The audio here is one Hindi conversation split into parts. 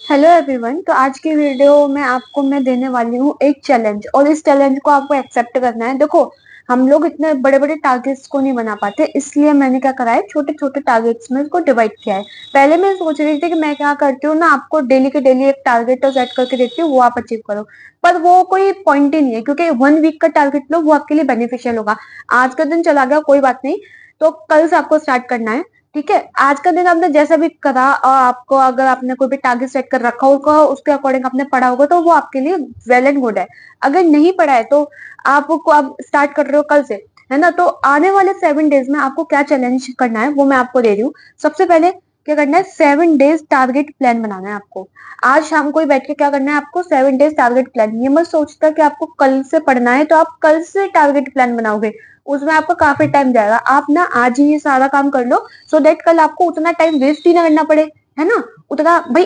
Hello everyone. तो आज की वीडियो में आपको मैं देने वाली हूँ एक चैलेंज, और इस चैलेंज को आपको एक्सेप्ट करना है। देखो, हम लोग इतने बड़े बड़े टारगेट्स को नहीं बना पाते, इसलिए मैंने क्या करा है, छोटे छोटे टारगेट्स में इसको डिवाइड किया है। पहले मैं सोच रही थी कि मैं क्या करती हूँ ना, आपको डेली के डेली एक टारगेट तो सेट करके देती हूँ, वो आप अचीव करो। पर वो कोई पॉइंट ही नहीं है, क्योंकि 1 वीक का टारगेट लो, वो आपके लिए बेनिफिशियल होगा। आज का दिन चला गया, कोई बात नहीं, तो कल से आपको स्टार्ट करना है। ठीक है, आज का दिन आपने जैसा भी करा, और आपको अगर आपने कोई भी टारगेट सेट कर रखा होगा, उसके अकॉर्डिंग आपने पढ़ा होगा, तो वो आपके लिए वेल एंड गुड है। अगर नहीं पढ़ा है तो आपको आप स्टार्ट कर रहे हो कल से, है ना। तो आने वाले 7 डेज में आपको क्या चैलेंज करना है वो मैं आपको दे रही हूँ। सबसे पहले क्या करना है, 7 डेज टारगेट प्लान बनाना है आपको। आज शाम को ही बैठ के क्या करना है आपको, 7 डेज टारगेट प्लान। ये मत सोचता कि आपको कल से पढ़ना है तो आप कल से टारगेट प्लान बनाओगे, उसमें आपका काफी टाइम जाएगा। आप ना आज ही ये सारा काम कर लो, सो देट कल आपको उतना टाइम वेस्ट ही ना करना पड़े, है ना। उतना भाई,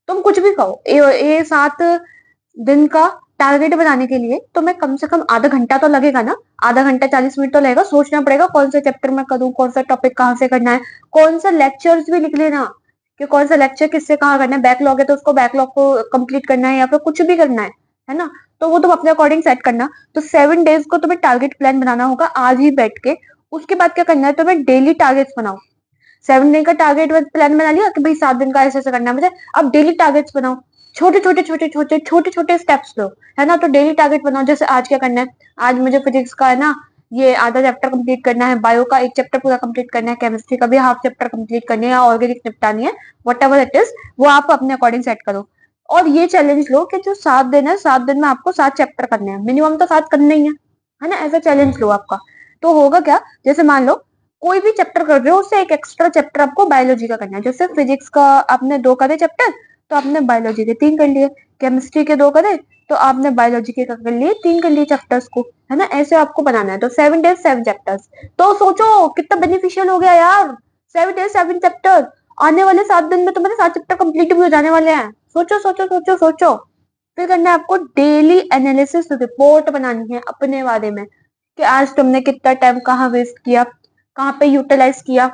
तुम कुछ भी कहो, ये 7 दिन का टारगेट बनाने के लिए तुम्हें कम से कम आधा घंटा तो लगेगा ना। आधा घंटा 40 मिनट तो लगेगा। सोचना पड़ेगा कौन सा चैप्टर में करूँ, कौन सा टॉपिक कहाँ से करना है, कौन सा लेक्चर्स भी लिख लेना कि कौन सा लेक्चर किससे कहाँ करना है। बैकलॉग है तो उसको बैकलॉग को कंप्लीट करना है, या फिर कुछ भी करना है ना। तो वो तुम अपने अकॉर्डिंग सेट करना। तो 7 डेज को तुम्हें टारगेट प्लान बनाना होगा आज ही बैठ के। उसके बाद क्या करना है, तुम्हें डेली टारगेट्स बनाओ। 7 दिन का टारगेट प्लान बना लिया कि भाई 7 दिन का ऐसे ऐसे करना है मुझे। अब डेली टारगेट्स बनाओ, छोटे छोटे छोटे छोटे छोटे छोटे स्टेप्स लो, है ना। तो डेली टारगेट बनाओ, जैसे आज क्या करना है, आज मुझे फिजिक्स का है ना, ये आधा चैप्टर कंप्लीट करना है, बायो का एक चैप्टर पूरा कंप्लीट करना है, केमिस्ट्री का भी हाफ चैप्टर कंप्लीट करनी है, ऑर्गेनिक निपटानी है, वट एवर इट इज, वो आप अपने अकॉर्डिंग सेट करो। और ये चैलेंज लो कि जो 7 दिन है, 7 दिन में आपको 7 चैप्टर करने हैं, मिनिमम तो 7 करने ही है ना। ऐसा चैलेंज लो आपका। तो होगा क्या, जैसे मान लो कोई भी चैप्टर कर रहे हो, उससे एक एक्स्ट्रा चैप्टर आपको बायोलॉजी का करना है। जैसे फिजिक्स का आपने 2 करे चैप्टर, तो आपने बायोलॉजी के 3 कर लिए। केमिस्ट्री के 2 करे, तो आपने बायोलॉजी के कर लिए 3 कर लिए चैप्टर्स को, है ना। ऐसे आपको बनाना है। तो 7 डेज 7 चैप्टर्स। तो सोचो कितना बेनिफिशियल हो गया यार, 7 डेज 7 चैप्टर। आने वाले 7 दिन में तुम्हारे 7 चैप्टर कंप्लीट भी हो जाने वाले हैं। सोचो सोचो सोचो सोचो। फिर करना है आपको डेली एनालिसिस रिपोर्ट बनानी है अपने बारे में, कि आज तुमने कितना टाइम कहाँ वेस्ट किया, कहाँ पे यूटिलाइज किया,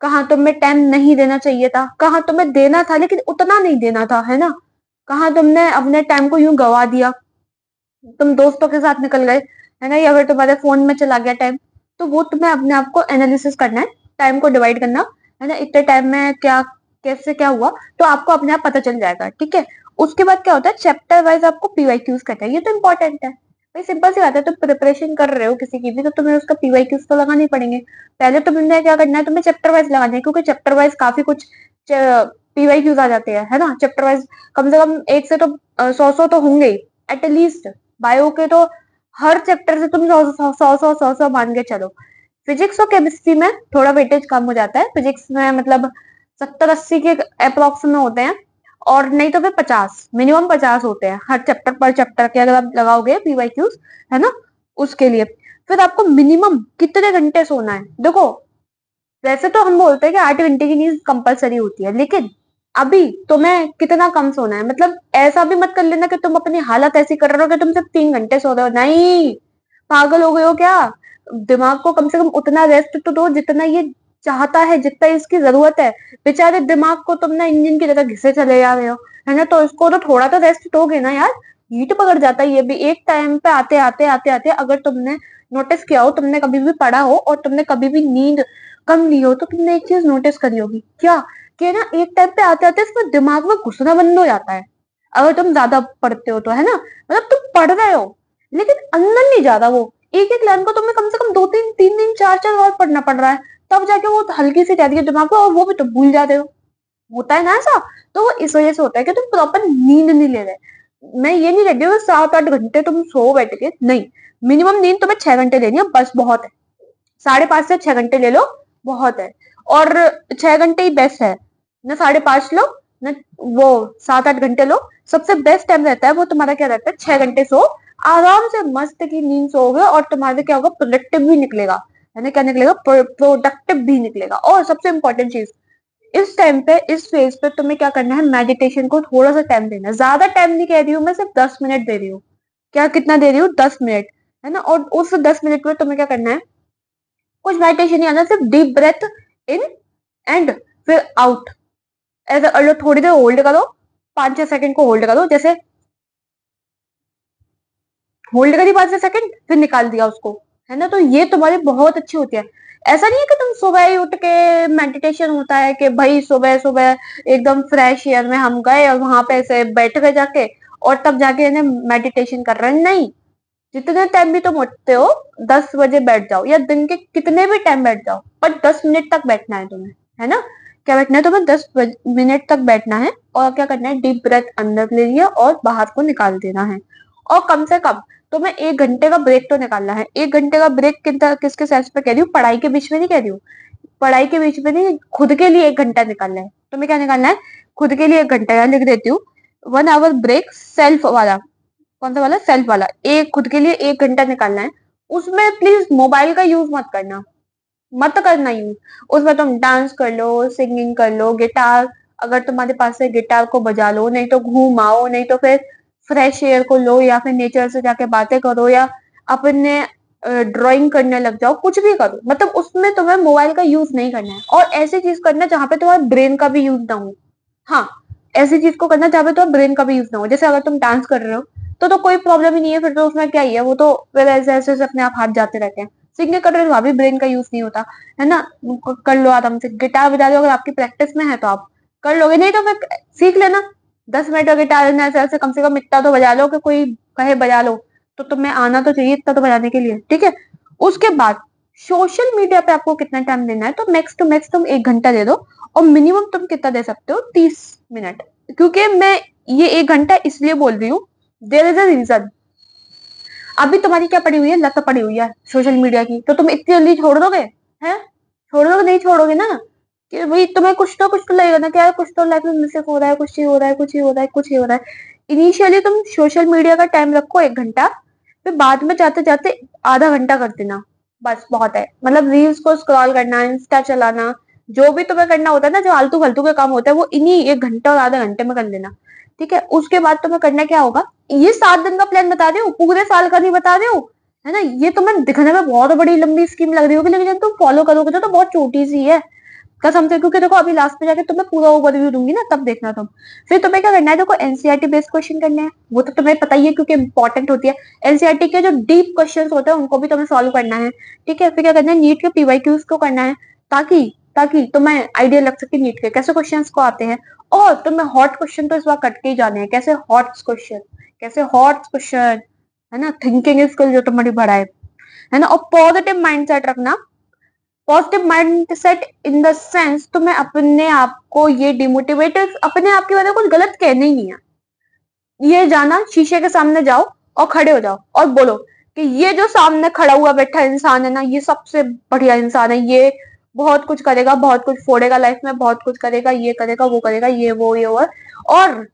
कहाँ तुम्हें टाइम नहीं देना चाहिए था, कहाँ तुम्हें देना था लेकिन उतना नहीं देना था, है ना। कहाँ तुमने अपने टाइम को यूं गवा दिया, तुम दोस्तों के साथ निकल गए, है ना, या फिर तुम्हारे फोन में चला गया टाइम। तो वो तुम्हें अपने आप को एनालिसिस करना है, टाइम को डिवाइड करना, है ना। इतने टाइम में क्या कैसे क्या हुआ, तो आपको अपने आप पता चल जाएगा। ठीक है। उसके बाद क्या होता है, चैप्टर वाइज आपको पीवाईक्यूज करना है। ये तो इंपॉर्टेंट है भाई, सिंपल सी बात है। तुम प्रिपरेशन कर रहे हो किसी की भी, तो तुम्हें उसका पीवाईक्यूज तो लगाने ही पड़ेंगे। पहले तुमने क्या करना है, तुम्हें चैप्टर वाइज लगाना है, क्योंकि चैप्टर वाइज काफी कुछ पीवाईक्यूज आ जाते हैं, है ना। चैप्टर वाइज कम से कम एक से तो 100 तो होंगे ही एटलीस्ट। बायो के तो हर चैप्टर से तुम 100 मान के चलो। फिजिक्स और केमिस्ट्री में थोड़ा वेटेज कम हो जाता है। फिजिक्स में मतलब 70-80 के अप्रोक्स में होते हैं, और नहीं तो फिर 50, मिनिमम 50 होते हैं हर चैप्टर पर चैप्टर के, अगर आप लगाओगे पीवाईक्यूज, है ना। उसके लिए फिर आपको मिनिमम कितने घंटे सोना है। देखो, वैसे तो हम बोलते हैं कि 8 घंटे की नींद कंपलसरी होती है, लेकिन अभी तुम्हें कितना कम सोना है। मतलब ऐसा भी मत कर लेना कि तुम अपनी हालत ऐसी कर रहे हो कि तुम सिर्फ 3 घंटे सो रहे हो। नहीं, पागल हो गए हो क्या। दिमाग को कम से कम उतना रेस्ट तो दो जितना ये चाहता है, जितना इसकी जरूरत है। बेचारे दिमाग को तुमने इंजन की तरह घिसे चले जा रहे हो, है ना। तो इसको तो थोड़ा तो रेस्ट दोगे ना यार। हीट पकड़ जाता है ये भी एक टाइम पे। आते आते आते आते अगर तुमने नोटिस किया हो, तुमने कभी भी पढ़ा हो और तुमने कभी भी नींद कम ली हो, तो तुमने एक चीज नोटिस करी होगी क्या, कि ना एक टाइम पे आते आते इसमें दिमाग में घुसना बंद हो जाता है। अगर तुम ज्यादा पढ़ते हो तो, है ना। मतलब तुम पढ़ रहे हो लेकिन अंदर नहीं जा रहा वो। एक एक लाइन को तुम्हें कम से कम 2-3 3 दिन 4 4 बार पढ़ना पड़ रहा है, तब जाके वो हल्की सी जाती है दिमाग में, और वो भी तुम भूल जाते हो। होता है ना ऐसा। तो वो इस वजह से होता है कि तुम प्रॉपर नींद नहीं ले रहे। मैं ये नहीं कहती हूँ 7-8 घंटे तुम सो बैठ के, नहीं। मिनिमम नींद तुम्हें 6 घंटे लेनी है, बस बहुत है। 5.5 से 6 घंटे ले लो, बहुत है। और 6 घंटे ही बेस्ट है ना, 5.5 लो ना, वो 7-8 घंटे लो। सबसे बेस्ट टाइम रहता है वो तुम्हारा क्या रहता है, 6 घंटे सो, आराम से मस्त की नींद सोओगे, और तुम्हारे क्या होगा, प्रोडक्टिव भी निकलेगा, है ना। क्या निकलेगा, प्रोडक्टिव भी निकलेगा। और सबसे इंपॉर्टेंट चीज, इस टाइम पे, इस फेज पे तुम्हें क्या करना है, मेडिटेशन को थोड़ा सा टाइम देना है। ज्यादा टाइम नहीं कह रही हूँ मैं, सिर्फ 10 मिनट दे रही हूँ। क्या कितना दे रही हूँ, 10 मिनट, है ना। और उस 10 मिनट में तुम्हें क्या करना है, कुछ मेडिटेशन नहीं आना, सिर्फ डीप ब्रेथ इन एंड फिर आउट। ऐसा थोड़ी देर होल्ड करो, 5-6 सेकंड को होल्ड करो, जैसे होल्ड करी 5-6 सेकंड, फिर निकाल दिया उसको, है ना। तो ये तुम्हारी बहुत अच्छी होती है। ऐसा नहीं है कि तुम सुबह ही उठ के मेडिटेशन होता है कि भाई सुबह सुबह एकदम फ्रेश एयर में हम गए और वहां पे ऐसे बैठ गए जाके और तब जाके इन्हें मेडिटेशन कर रहे हैं, नहीं। जितने टाइम भी तुम उठते हो 10 बजे बैठ जाओ या दिन के कितने भी टाइम बैठ जाओ, पर 10 मिनट तक बैठना है तुम्हें, है ना। क्या बैठना है तुम्हें? 10 मिनट तक बैठना है और क्या करना है, डीप ब्रेथ अंदर ले लिया और बाहर को निकाल देना है। और कम से कम तुम्हें 1 घंटे का ब्रेक तो निकालना है। 1 घंटे का ब्रेक किसके सेंस पे कह रही हूँ, पढ़ाई के बीच में नहीं कह रही हूँ, पढ़ाई के बीच में नहीं, खुद के लिए 1 घंटा निकालना है। तुम्हें क्या निकालना है? खुद के लिए 1 घंटा, यहाँ लिख देती हूँ, 1 आवर ब्रेक सेल्फ वाला। कौन सा वाला? सेल्फ वाला। एक खुद के लिए 1 घंटा निकालना है। उसमें प्लीज मोबाइल का यूज मत करना, मत करना यूज। उसमें तुम डांस कर लो, सिंगिंग कर लो, गिटार अगर तुम्हारे पास है गिटार को बजा लो, नहीं तो घूम आओ, नहीं तो फिर फ्रेश एयर को लो, या फिर नेचर से जाके बातें करो, या अपने ड्राइंग करने लग जाओ, कुछ भी करो। मतलब उसमें तुम्हें मोबाइल का यूज नहीं करना है और ऐसी चीज करना है जहां पे तुम्हारे ब्रेन का भी यूज ना हो। हाँ, ऐसी चीज को करना जहां पे तुम्हारे ब्रेन का भी यूज ना हो। जैसे अगर तुम डांस कर रहे हो तो कोई प्रॉब्लम ही नहीं है, फिर तो उसमें क्या ही है, वो तो फिर ऐसे ऐसे ऐसे अपने आप हाथ जाते रहते हैं। सिंगिंग कर रहे हो वहां भी ब्रेन का यूज नहीं होता, है ना। कर लो आराम से। गिटार बजा लो, अगर आपकी प्रैक्टिस में है तो आप कर लोगे, नहीं तो फिर सीख लेना। 10 मिनट का गिटार ऐसे ऐसे कम से कम इतना तो बजा लो कि कोई कहे बजा लो, तो तुम्हें आना तो चाहिए इतना तो बजाने के लिए, ठीक है। उसके बाद सोशल मीडिया पे आपको कितना टाइम देना है, तो मैक्स टू मैक्स तुम 1 घंटा दे दो। और मिनिमम तुम कितना दे सकते हो? 30 मिनट। क्योंकि मैं ये 1 घंटा इसलिए बोल रही हूँ, देयर इज अ रीजन। अभी तुम्हारी क्या पड़ी हुई है? लत पड़ी हुई है सोशल मीडिया की, तो तुम इतनी जल्दी छोड़ दोगे? हैं? छोड़ दोगे? नहीं छोड़ोगे ना। कि भाई तुम्हें कुछ तो लगेगा ना कि यार कुछ तो लाइफ में मिस हो रहा है, कुछ ही हो रहा है, कुछ ही हो रहा है, कुछ ही हो रहा है। इनिशियली तुम सोशल मीडिया का टाइम रखो 1 घंटा, फिर बाद में जाते जाते आधा घंटा कर देना, बस बहुत है। मतलब रील्स को स्क्रॉल करना, इंस्टा चलाना, जो भी तुम्हें करना होता है ना, जो आलतू फालतू के काम होता है, वो इन्हीं 1 घंटे और आधा घंटे में कर लेना, ठीक है। उसके बाद तुम्हें करना क्या होगा, ये 7 दिन का प्लान बता रही हूँ, पूरे साल का नहीं बता रही हूँ, है ना। ये तुम्हें दिखने में बहुत बड़ी लंबी स्कीम लग रही होगी, लेकिन जब तुम फॉलो करोगे तो बहुत छोटी सी है कसम से। क्योंकि देखो अभी लास्ट में जाके तुम्हें पूरा ओवरव्यू दूंगी ना, तब देखना तुम। फिर तुम्हें क्या करना है, देखो एनसीईआरटी बेस्ड क्वेश्चन करने हैं, वो तो तुम्हें पता ही है क्योंकि इंपॉर्टेंट होती है। एनसीईआरटी के जो डीप क्वेश्चन होते हैं उनको भी तुम्हें सॉल्व करना है, ठीक है। फिर क्या करना है, नीट के पीवाईक्यूज को करना है, ताकि ताकि तुम्हें आइडिया लग सके नीट के कैसे क्वेश्चन को आते हैं। और तुम्हें हॉट क्वेश्चन तो इस बार कट के ही जाने हैं, कैसे हॉट क्वेश्चन, कैसे हॉट क्वेश्चन, है ना। थिंकिंग स्किल जो तुम्हारी बढ़ाए, है ना। और पॉजिटिव माइंडसेट रखना। Positive mindset in the sense तुम्हें अपने आप को ये डिमोटिवेट, अपने आप की वजह कुछ गलत कहना ही नहीं है। ये जाना, शीशे के सामने जाओ और खड़े हो जाओ और बोलो कि ये जो सामने खड़ा हुआ बैठा इंसान है ना, ये सबसे बढ़िया इंसान है, ये बहुत कुछ करेगा, बहुत कुछ फोड़ेगा लाइफ में, बहुत कुछ करेगा, ये करेगा, वो करेगा, ये वो। और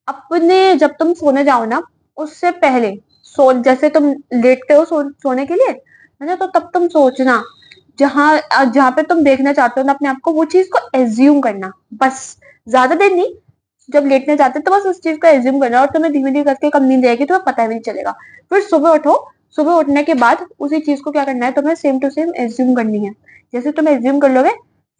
अपने जब तुम सोने जाओ ना, उससे पहले जैसे तुम लेटते हो सोने के लिए, है ना, तो तब तुम सोचना जहां जहां पे तुम देखना चाहते हो ना अपने आप को, वो चीज को एज्यूम करना, बस। ज्यादा देर नहीं, जब लेटने जाते हो तो बस उस चीज को एज्यूम करना, और तुम्हें धीमे धीमे करके कब नींद आएगी तुम्हें पता भी नहीं चलेगा। फिर सुबह उठो, सुबह उठने के बाद उसी चीज को क्या करना है, तुम्हें सेम टू सेम एज्यूम करनी है। जैसे तुम एज्यूम कर लोगे,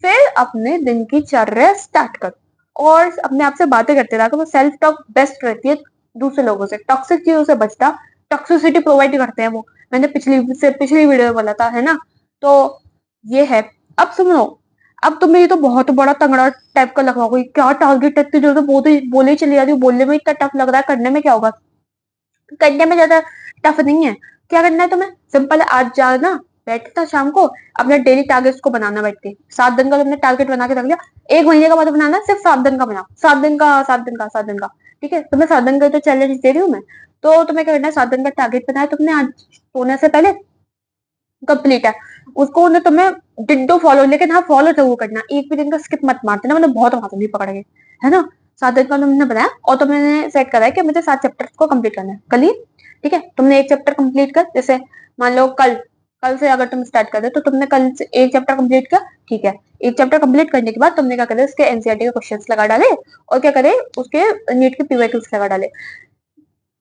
फिर अपने दिन की चर्या स्टार्ट करो और अपने आप से बातें करते रहो। वो सेल्फ टॉक बेस्ट रहती है दूसरे लोगों से, टॉक्सिक चीजों से बचना। टॉक्सिसिटी प्रोवाइड करते हैं वो, मैंने पिछली वीडियो में बोला था, है ना। तो ये है। अब सुनो, अब तुम्हें ये तो बहुत बड़ा तगड़ा टाइप का लगा होगा, क्या टारगेट है इतनी जल्दी बोले ही चली जा रही हूँ, बोलने में इतना टफ लग रहा है, करने में क्या होगा? करने में ज्यादा टफ नहीं है। क्या करना है तुम्हें? सिंपल है, आज जाना, बैठता शाम को अपने डेली टारगेट्स को बनाना, बैठ के 7 दिन का तुमने टारगेट बना के रख लिया। 1 महीने का मतलब बनाना, सिर्फ 7 दिन का बनाओ, 7 दिन का, 7 दिन का, 7 दिन का, ठीक है। तुम्हें 7 दिन का तो चैलेंज दे रही हूँ मैं। तो तुम्हें क्या करना है, 7 दिन का टारगेट बनाया तुमने, आज सोने से पहले कंप्लीट है उसको, उन्हें तुम्हें डिड्डो फॉलो, लेकिन हाँ फॉलो जरूर करना, एक भी दिन का स्किप मत मारते ना, मतलब बहुत मारूंगी पकड़ के, है ना। 7 दिन का तुमने बनाया और तुमने सेट करा है कि मुझे 7 चैप्टर्स को कंप्लीट करना है कल ही, ठीक है। तुमने एक चैप्टर कंप्लीट कर, जैसे मान लो कल कल से अगर तुम स्टार्ट कर दे तो तुमने कल से एक चैप्टर कंप्लीट किया, ठीक है। एक चैप्टर कंप्लीट करने के बाद तुमने क्या करे, उसके एनसीईआरटी के क्वेश्चंस लगा डाले और क्या करे, उसके नीट के पीवाईक्यूज लगा डाले।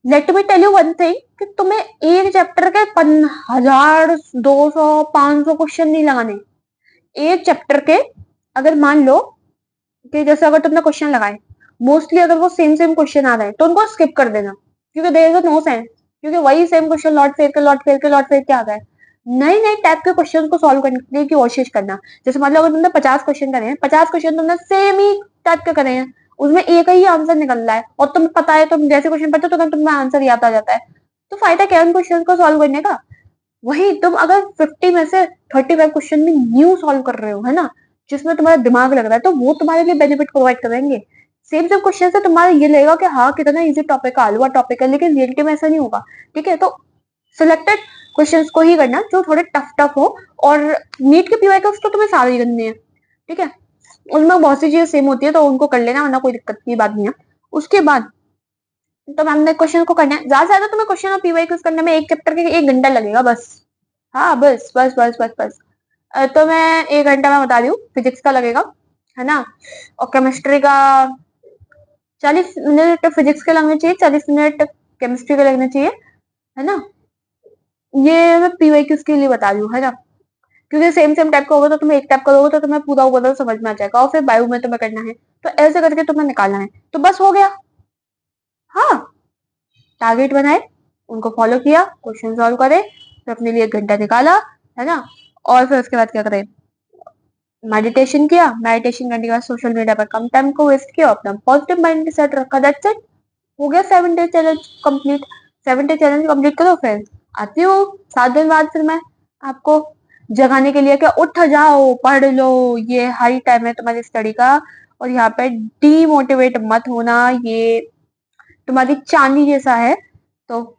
Let me tell you one thing कि तुम्हें एक चैप्टर के 1000, 200, 500 क्वेश्चन नहीं लगाने। एक चैप्टर के, अगर मान लो कि जैसे अगर तुमने क्वेश्चन लगाए मोस्टली अगर वो सेम सेम क्वेश्चन आ रहा है तो उनको स्किप कर देना, क्योंकि देयर इज नो सेंस, क्योंकि वही सेम क्वेश्चन लौट फेर के लौट फेर के लौट फेर के आ रहा है। नई नई टाइप के क्वेश्चन को सॉल्व करने की कोशिश करना। जैसे मान लो अगर तुमने 50 क्वेश्चन करे हैं, 50 क्वेश्चन तुमने सेम ही टाइप के करे हैं, उसमें एक ही आंसर निकल रहा है और तुम्हें पता है, तुम जैसे क्वेश्चन पढ़ते हो तो तुम्हें आंसर याद आ जाता है, तो फायदा क्या है उन क्वेश्चन को सॉल्व करने का। वही तुम अगर 50 में से 35 क्वेश्चन भी न्यू सॉल्व कर रहे हो, है ना, जिसमें तुम्हारा दिमाग लग रहा है, तो वो तुम्हारे लिए बेनिफिट प्रोवाइड करेंगे। सेम सेम क्वेश्चन से तुम्हारा ये लगेगा कि हाँ कितना इजी टॉपिक है, हलवा टॉपिक है, लेकिन रियलिटी में ऐसा नहीं होगा। ठीक है, तो सिलेक्टेड क्वेश्चंस को ही करना जो थोड़े टफ टफ हो। और नीट के पीवाई का तो तुम्हें सारे ही करने हैं। ठीक है, उनमें बहुत सी चीजें सेम होती है तो उनको कर लेना, वरना कोई दिक्कत की बात नहीं है। उसके बाद तो मैम ने क्वेश्चन को करना है, ज्यादा से ज्यादा तुम्हें क्वेश्चन और पीवाई करने में एक चैप्टर के 1 घंटा लगेगा बस। हाँ बस बस बस बस बस। तो मैं 1 घंटा में बता रही हूँ, फिजिक्स का लगेगा, है ना, और केमिस्ट्री का 40 मिनट फिजिक्स के लगने चाहिए, 40 मिनट केमिस्ट्री के लगने चाहिए, है ना। ये मैं पीवाई के लिए बता रही हूँ, है ना, क्योंकि सेम सेम टाइप का होगा तो तुम्हें एक टाइप करोगे तो तुम्हें पूरा ओवरऑल समझ में आ जाएगा, और फिर बायो में तुम्हें करना है, तो ऐसे करके तुम्हें निकालना है, तो बस हो गया। हाँ, टारगेट बनाए, उनको फॉलो किया, क्वेश्चन सॉल्व करे, फिर अपने लिए 1 घंटा निकाला, है ना, और फिर उसके बाद क्या करें, मेडिटेशन किया, मेडिटेशन करने के बाद सोशल मीडिया पर कम टाइम को वेस्ट किया, अपना पॉजिटिव माइंड के साथ रखा, दैट्स इट, हो गया 7 day challenge complete. 7 day challenge complete करो, फिर आती हूँ 7 दिन बाद, फिर मैं आपको जगाने के लिए क्या, उठ जाओ पढ़ लो, ये हाई टाइम है तुम्हारी स्टडी का, और यहाँ पे डीमोटिवेट मत होना, ये तुम्हारी चांदी जैसा है, तो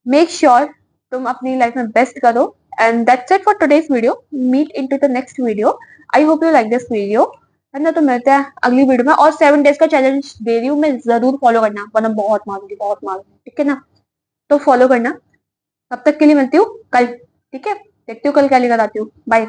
मेक श्योर तुम अपनी लाइफ में बेस्ट करो। And that's it for today's video, meet into the next video. I hope you like this video, है ना, तो मिलते हैं अगली वीडियो में। और 7 डेज का चैलेंज दे रही हूँ मैं, जरूर फॉलो करना, वरना बहुत मारूंगी, बहुत मारूंगी, ठीक है ना, तो फॉलो करना। तब तक के लिए मिलती हूँ कल, ठीक है, देखती हूँ कल क्या लेकर आती हूँ, बाय।